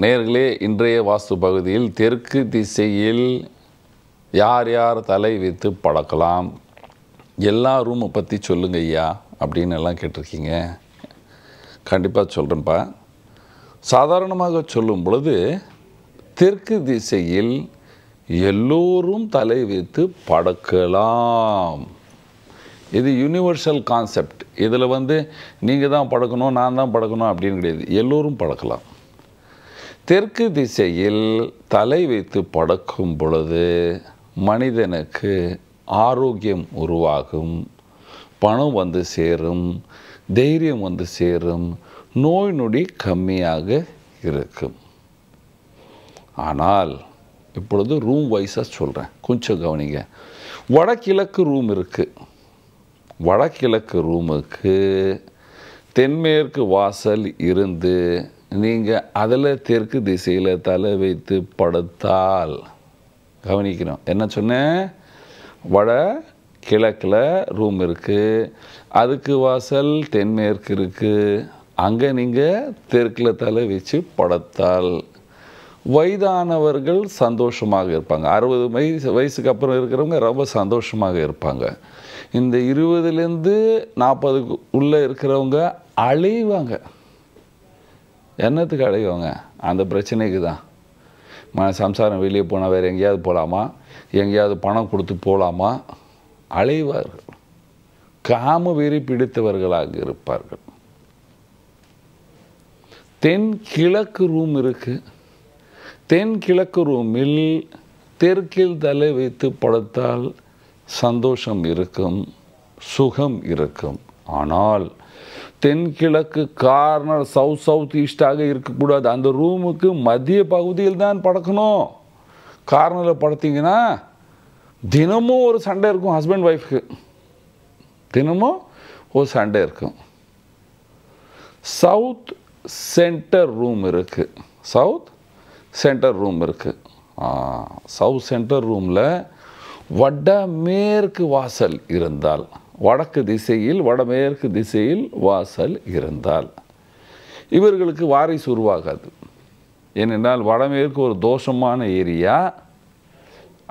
நேயர்களே, இன்றைய வாஸ்து பகுதியில் தெற்கு திசையில் யார் யார் தலை வைத்து படுக்கலாம், எல்லா ரூமை பற்றி சொல்லுங்க ஐயா அப்படின்னு எல்லாம் கேட்டிருக்கீங்க. கண்டிப்பாக சொல்கிறேன்ப்பா. சாதாரணமாக சொல்லும் பொழுது தெற்கு திசையில் எல்லோரும் தலை வைத்து படுக்கலாம். இது யூனிவர்சல் கான்செப்ட். இதில் நீங்கள் தான் படுக்கணும், நான் தான் படுக்கணும் அப்படின்னு கிடையாது. எல்லோரும் படுக்கலாம். தெற்கு திசையில் தலை வைத்து படுக்கும் பொழுது மனிதனுக்கு ஆரோக்கியம் உருவாகும், பணம் சேரும், தைரியம் சேரும், நோய் நொடி கம்மியாக இருக்கும். ஆனால் இப்பொழுது ரூம் வைஸாக சொல்கிறேன், கொஞ்சம் கவனிங்க. வடகிழக்கு ரூம் இருக்குது. வடகிழக்கு ரூமுக்கு தென்மேற்கு வாசல் இருந்து நீங்கள் அதில் தெற்கு திசையில் தலை வைத்து படுத்தால், கவனிக்கணும் என்ன சொன்னேன், வட கிழக்கில் ரூம் இருக்குது, அதுக்கு வாசல் தென்மேற்கு இருக்குது, அங்கே நீங்கள் தெற்கில் தலை வச்சு படுத்தால் வயதானவர்கள் சந்தோஷமாக இருப்பாங்க. 60 வயசுக்கு அப்புறம் இருக்கிறவங்க ரொம்ப சந்தோஷமாக இருப்பாங்க. இந்த 20லேருந்து 40 உள்ளே இருக்கிறவங்க அழைவாங்க. என்னத்துக்கு அழைவாங்க? அந்த பிரச்சனைக்கு தான். சம்சாரம் வெளியே போனால் வேறு எங்கேயாவது போகலாமா, எங்கேயாவது பணம் கொடுத்து போகலாமா, அழைவார்கள். காம வெறி பிடித்தவர்களாக இருப்பார்கள். தென்கிழக்கு ரூம் இருக்குது. தென்கிழக்கு ரூமில் தெற்கில் தலை வைத்து படுத்தால் சந்தோஷம் இருக்கும், சுகம் இருக்கும். ஆனால் தென்கிழக்கு கார்னர் சவுத் ஈஸ்டாக இருக்கக்கூடாது. அந்த ரூமுக்கு மத்திய பகுதியில் தான் படுக்கணும். கார்னரில் படுத்திங்கன்னா தினமும் ஒரு சண்டை இருக்கும். ஹஸ்பண்ட் ஒய்ஃப்க்கு தினமும் ஒரு சண்டை இருக்கும். சவுத் சென்டர் ரூம் இருக்குது. சவுத் சென்டர் ரூம் இருக்குது. சவுத் சென்டர் ரூமில் வடமேற்கு வாசல் இருந்தால், வடக்கு திசையில் வடமேற்கு திசையில் வாசல் இருந்தால் இவர்களுக்கு வாரிசு உருவாகாது. ஏனென்றால் வடமேற்கு ஒரு தோஷமான ஏரியா,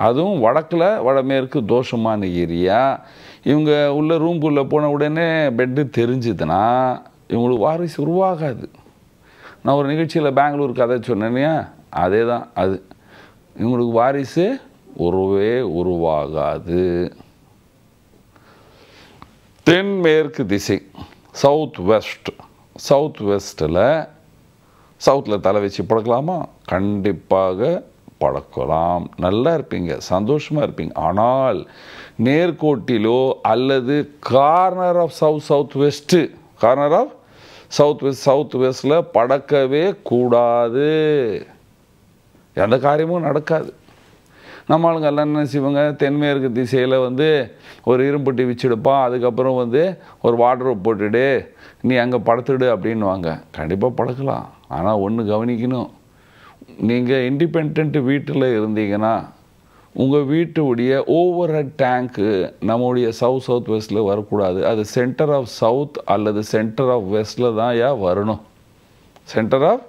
அதுவும் வடக்கில் வடமேற்கு தோஷமான ஏரியா. இவங்க உள்ள ரூம்குள்ளே போன உடனே பெட்டு தெரிஞ்சுதுன்னா இவங்களுக்கு வாரிசு உருவாகாது. நான் ஒரு நிகழ்ச்சியில் பெங்களூர் கதை சொன்னேன்னையா, அதே தான் அது. இவங்களுக்கு வாரிசு உருவாகாது. தென்மேற்கு திசை சவுத் வெஸ்ட்டில் சவுத்தில் தலை வச்சு படுக்கலாமா? கண்டிப்பாக படுக்கலாம். நல்லா இருப்பீங்க, சந்தோஷமாக இருப்பீங்க. ஆனால் நேர்கோட்டிலோ அல்லது கார்னர் ஆஃப் சவுத் வெஸ்ட்டில் படுக்கவே கூடாது. எந்த காரியமும் நடக்காது. நம்ம ஆளுங்க எல்லாம் என்ன செய்வாங்க, தென்மேற்கு திசையில் ஒரு இரும்புட்டி வச்சுடுப்பான், அதுக்கப்புறம் ஒரு வார்ட்ரோப் போட்டுடு, நீ அங்கே படுத்துடு அப்படின்வாங்க. கண்டிப்பாக படுக்கலாம். ஆனால் ஒன்று கவனிக்கணும், நீங்கள் இண்டிபெண்ட் வீட்டில் இருந்தீங்கன்னா உங்கள் வீட்டுடைய ஓவர் ஹெட் டேங்க்கு நம்முடைய சவுத் வெஸ்ட்டில் வரக்கூடாது. அது சென்டர் ஆஃப் சவுத் அல்லது சென்டர் ஆஃப் வெஸ்ட்டில் தான் வரணும். சென்டர் ஆஃப்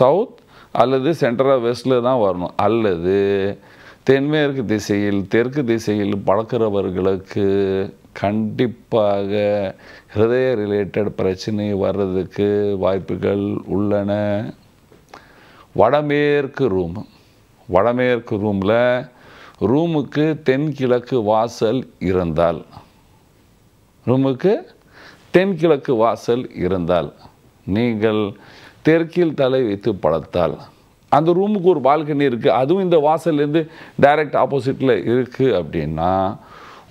சவுத் அல்லது சென்டர் ஆஃப் வெஸ்ட்டில் தான் வரணும். அல்லது தென்மேற்கு திசையில் தெற்கு திசையில் படுக்கிறவர்களுக்கு கண்டிப்பாக ஹிருதய ரிலேட்டட் பிரச்சனை வர்றதுக்கு வாய்ப்புகள் உள்ளன. வடமேற்கு ரூமில் ரூமுக்கு தென்கிழக்கு வாசல் இருந்தால் நீங்கள் தெற்கில் தலை வைத்து படுத்தால், அந்த ரூமுக்கு ஒரு பால்கனி இருக்குது, அதுவும் இந்த வாசல்லேருந்து டைரக்ட் ஆப்போசிட்டில் இருக்குது அப்படின்னா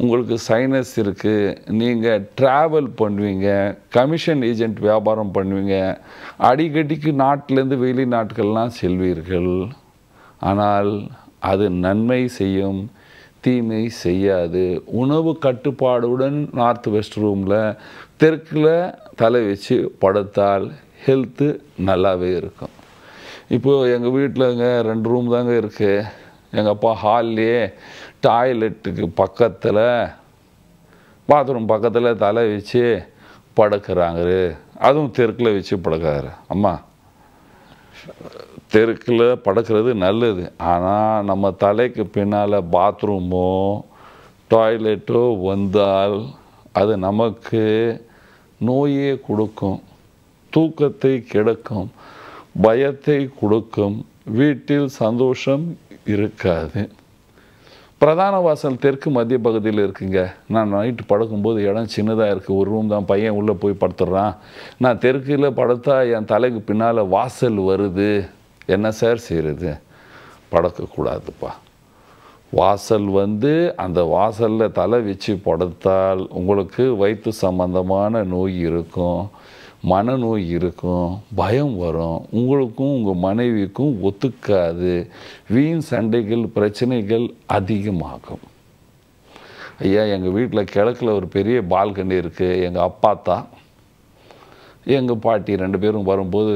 உங்களுக்கு சைனஸ் இருக்குது, நீங்கள் ட்ராவல் பண்ணுவீங்க, கமிஷன் ஏஜென்ட் வியாபாரம் பண்ணுவீங்க, அடிக்கடிக்கு நாட்டிலேருந்து வெளிநாட்டுக்கள்லாம் செல்வீர்கள். ஆனால் அது நன்மை செய்யும், தீமை செய்யாது. உணவு கட்டுப்பாடுடன் நார்த் வெஸ்ட் ரூமில் தெற்கில் தலை வச்சு படுத்தால் ஹெல்த்து நல்லாவே இருக்கும். இப்போது எங்கள் வீட்டில்ங்க 2 ரூம் தாங்க இருக்குது. எங்கள் அப்பா ஹால்லையே டாய்லெட்டுக்கு பக்கத்தில் பாத்ரூம் பக்கத்தில் தலை வச்சு படுக்கிறாங்க. அதுவும் தெற்கில் வச்சு படுக்கிறாரு. அம்மா தெருக்கில் படுக்கிறது நல்லது. ஆனால் நம்ம தலைக்கு பின்னால் பாத்ரூமோ டாய்லெட்டோ வந்தால் அது நமக்கு நோயே கொடுக்கும், தூக்கத்தை கெடுக்கும், பயத்தை கொடுக்கும், வீட்டில் சந்தோஷம் இருக்காது. பிரதான வாசல் தெற்கு மத்திய பகுதியில் இருக்குங்க. நான் நைட்டு படுக்கும்போது இடம் சின்னதாக இருக்குது, ஒரு ரூம் தான், பையன் உள்ளே போய் படுத்துடுறான். நான் தெற்கில் படுத்தா என் தலைக்கு பின்னால் வாசல் வருது, என்ன சார் செய்கிறது? படுக்கக்கூடாதுப்பா. வாசல் அந்த வாசலில் தலை வச்சு படுத்தால் உங்களுக்கு வயிற்று சம்பந்தமான நோய் இருக்கும், மனநோய் இருக்கும், பயம் வரும், உங்களுக்கும் உங்கள் மனைவிக்கும் ஒத்துக்காது, வீண் சண்டைகள் பிரச்சனைகள் அதிகமாகும். ஐயா, எங்கள் வீட்டில் கிழக்கில் ஒரு பெரிய பால்கனி இருக்குது. எங்கள் அப்பா தான் எங்கள் பாட்டி 2 பேரும் வரும்போது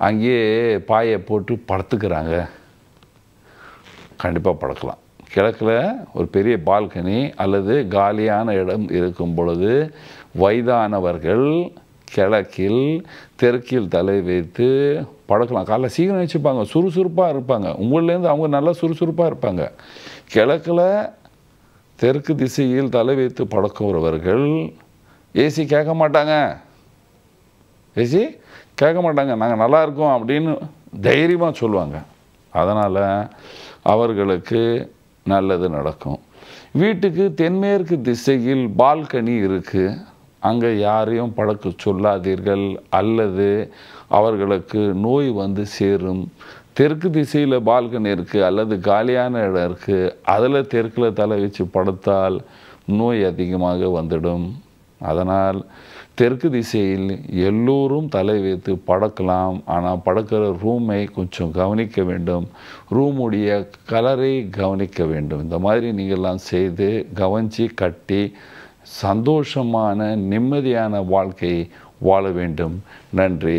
அங்கேயே பாயை போட்டு படுத்துக்கிறாங்க. கண்டிப்பாக படுக்கலாம். கிழக்கில் ஒரு பெரிய பால்கனி அல்லது காலியான இடம் இருக்கும் பொழுது வயதானவர்கள் கிழக்கில் தெற்கில் தலை வைத்து படுக்கலாம். காலைல சீக்கிரம் வச்சுப்பாங்க, சுறுசுறுப்பாக இருப்பாங்க. உங்கள்லேருந்து அவங்க நல்லா சுறுசுறுப்பாக இருப்பாங்க. கிழக்கில் தெற்கு திசையில் தலை வைத்து படுக்கிறவர்கள் ஏசி கேட்க மாட்டாங்க, ஏசி கேட்க மாட்டாங்க, நாங்கள் நல்லா இருக்கோம் அப்படின்னு தைரியமாக சொல்லுவாங்க. அதனால் அவர்களுக்கு நல்லது நடக்கும். வீட்டுக்கு தென்மேற்கு திசையில் பால்கனி இருக்குது, அங்கே யாரையும் படுக்க சொல்லாதீர்கள், அல்லது அவர்களுக்கு நோய் சேரும். தெற்கு திசையில் பால்கனி இருக்குது அல்லது காலியான இடம் இருக்குது, அதில் தெற்கில் தலை வச்சு படுத்தால் நோய் அதிகமாக வந்துடும். அதனால் தெற்கு திசையில் எல்லோரும் தலை வைத்து படுக்கலாம். ஆனால் படுக்கிற ரூமை கொஞ்சம் கவனிக்க வேண்டும், ரூமுடைய கலரை கவனிக்க வேண்டும். இந்த மாதிரி நீங்கள்லாம் செய்து கவனித்து கட்டி சந்தோஷமான நிம்மதியான வாழ்க்கையை வாழ வேண்டும். நன்றி,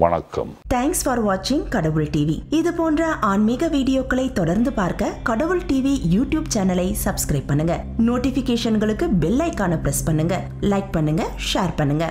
வணக்கம். தேங்க்ஸ் ஃபார் வாட்சிங் கடவுள் டிவி. இது போன்ற ஆன்மீக வீடியோக்களை தொடர்ந்து பார்க்க கடவுள் டிவி யூடியூப் சேனலை சப்ஸ்கிரைப் பண்ணுங்க. நோட்டிபிகேஷன்களுக்கு பெல் ஐகானை பிரஸ் பண்ணுங்க. லைக் பண்ணுங்க, ஷேர் பண்ணுங்க.